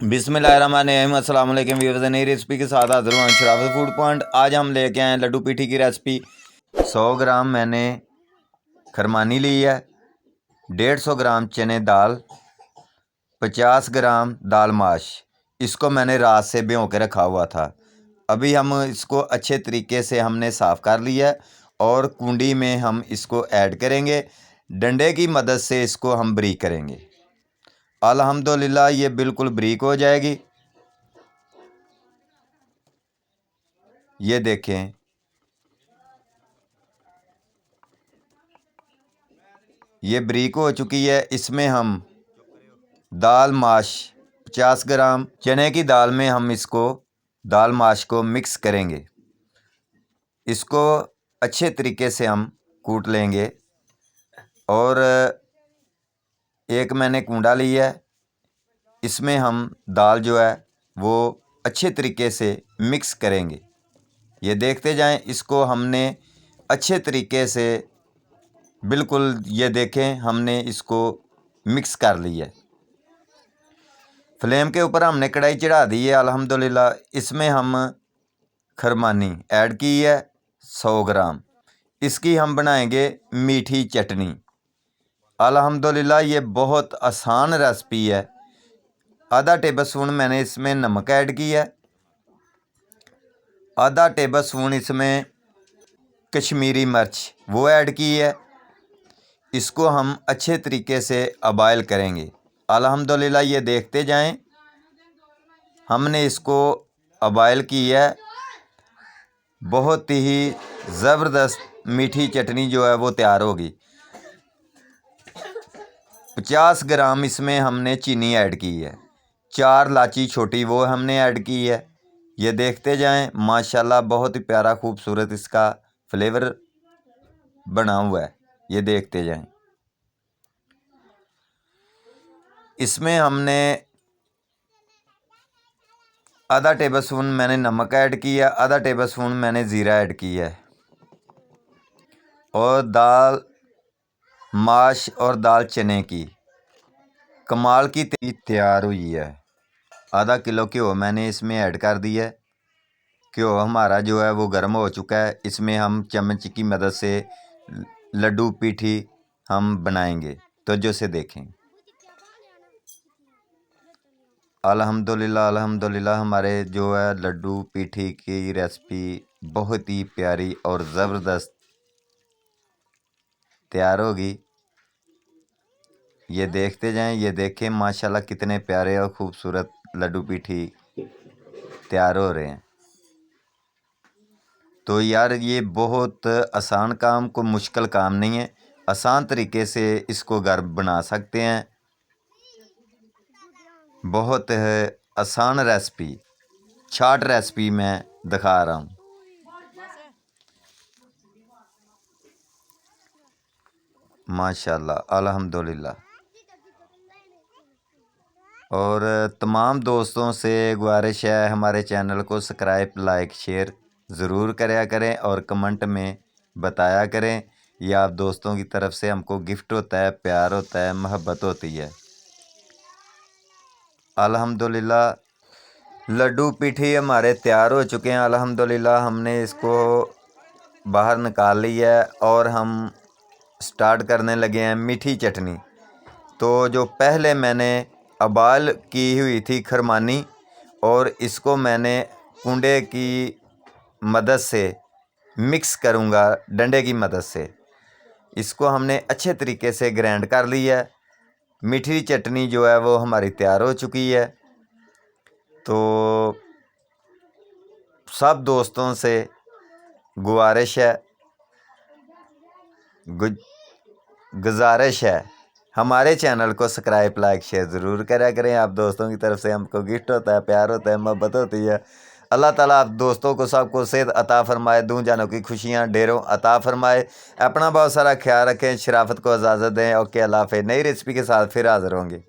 बिस्मिल्लाहिर्रहमानिर्रहीम अस्सलाम वालेकुम व्यूअर्स, नई रेसिपी के साथ हाजिर हुआ शराफत फूड पॉइंट। आज हम लेके आए हैं लड्डू पीठी की रेसिपी। 100 ग्राम मैंने खरमानी ली है, 150 ग्राम चने दाल, 50 ग्राम दाल माश। इसको मैंने रात से भिगो के रखा हुआ था। अभी हम इसको अच्छे तरीके से हमने साफ़ कर लिया है और कुंडी में हम इसको ऐड करेंगे। डंडे की मदद से इसको हम बारीक करेंगे। अल्हम्दुलिल्लाह ये बिल्कुल बारीक हो जाएगी। ये देखें, ये बारीक हो चुकी है। इसमें हम दाल माश 50 ग्राम चने की दाल में हम इसको दाल माश को मिक्स करेंगे। इसको अच्छे तरीके से हम कूट लेंगे। और एक मैंने कूंडा लिया है, इसमें हम दाल जो है वो अच्छे तरीके से मिक्स करेंगे। ये देखते जाएं, इसको हमने अच्छे तरीके से बिल्कुल ये देखें हमने इसको मिक्स कर लिया है। फ्लेम के ऊपर हमने कढ़ाई चढ़ा दी है अल्हम्दुलिल्लाह। इसमें हम खरमानी ऐड की है 100 ग्राम। इसकी हम बनाएंगे मीठी चटनी। अल्हम्दुलिल्लाह ये बहुत आसान रेसिपी है। आधा टेबल स्पून मैंने इसमें नमक ऐड किया है, आधा टेबल स्पून इसमें कश्मीरी मिर्च वो ऐड की है। इसको हम अच्छे तरीके से अबॉयल करेंगे। अल्हम्दुलिल्लाह ये देखते जाएं, हमने इसको अबॉयल की है। बहुत ही ज़बरदस्त मीठी चटनी जो है वो तैयार होगी। 50 ग्राम इसमें हमने चीनी ऐड की है, 4 इलायची छोटी वो हमने ऐड की है। ये देखते जाएं, माशाल्लाह बहुत ही प्यारा खूबसूरत इसका फ्लेवर बना हुआ है। ये देखते जाएं। इसमें हमने आधा टेबल स्पून मैंने नमक ऐड किया, आधा टेबल स्पून मैंने ज़ीरा ऐड किया है। और दाल माश और दाल चने की कमाल की तैयार हुई है। आधा किलो घ्यो मैंने इसमें ऐड कर दिया है। घ्यो हमारा जो है वो गर्म हो चुका है। इसमें हम चम्मच की मदद से लड्डू पीठी हम बनाएंगे, तो जो से देखें। अल्हम्दुलिल्लाह अल्हम्दुलिल्लाह हमारे जो है लड्डू पीठी की रेसिपी बहुत ही प्यारी और ज़बरदस्त तैयार होगी। ये देखते जाएं, ये देखें माशाल्लाह कितने प्यारे और ख़ूबसूरत लड्डू पीठी तैयार हो रहे हैं। तो यार ये बहुत आसान काम, कोई मुश्किल काम नहीं है। आसान तरीके से इसको घर बना सकते हैं। बहुत है आसान रेसिपी, शॉर्ट रेसिपी मैं दिखा रहा हूँ। माशाल्लाह अल्हम्दुलिल्लाह। और तमाम दोस्तों से गुजारिश है, हमारे चैनल को सब्सक्राइब लाइक शेयर ज़रूर कराया करें और कमेंट में बताया करें। यह आप दोस्तों की तरफ से हमको गिफ्ट होता है, प्यार होता है, मोहब्बत होती है। अल्हम्दुलिल्लाह लड्डू पीठी हमारे तैयार हो चुके हैं। अल्हम्दुलिल्लाह हमने इसको बाहर निकाल लिया है और हम स्टार्ट करने लगे हैं मीठी चटनी। तो जो पहले मैंने उबाल की हुई थी खरमानी, और इसको मैंने कुंडे की मदद से मिक्स करूँगा, डंडे की मदद से। इसको हमने अच्छे तरीके से ग्राइंड कर लिया है। मीठी चटनी जो है वो हमारी तैयार हो चुकी है। तो सब दोस्तों से गुजारिश है, गुजारिश है, हमारे चैनल को सब्सक्राइब लाइक शेयर ज़रूर करा करें। आप दोस्तों की तरफ से हमको गिफ्ट होता है, प्यार होता है, मोहब्बत होती है। अल्लाह ताला आप दोस्तों को सबको सेहत अता फरमाए, दूं जानों की खुशियाँ ढेरों अता फरमाए। अपना बहुत सारा ख्याल रखें। शराफत को इजाज़त दें। ओके, अल्लाह हाफ़िज़। नई रेसिपी के साथ फिर हाज़िर होंगे।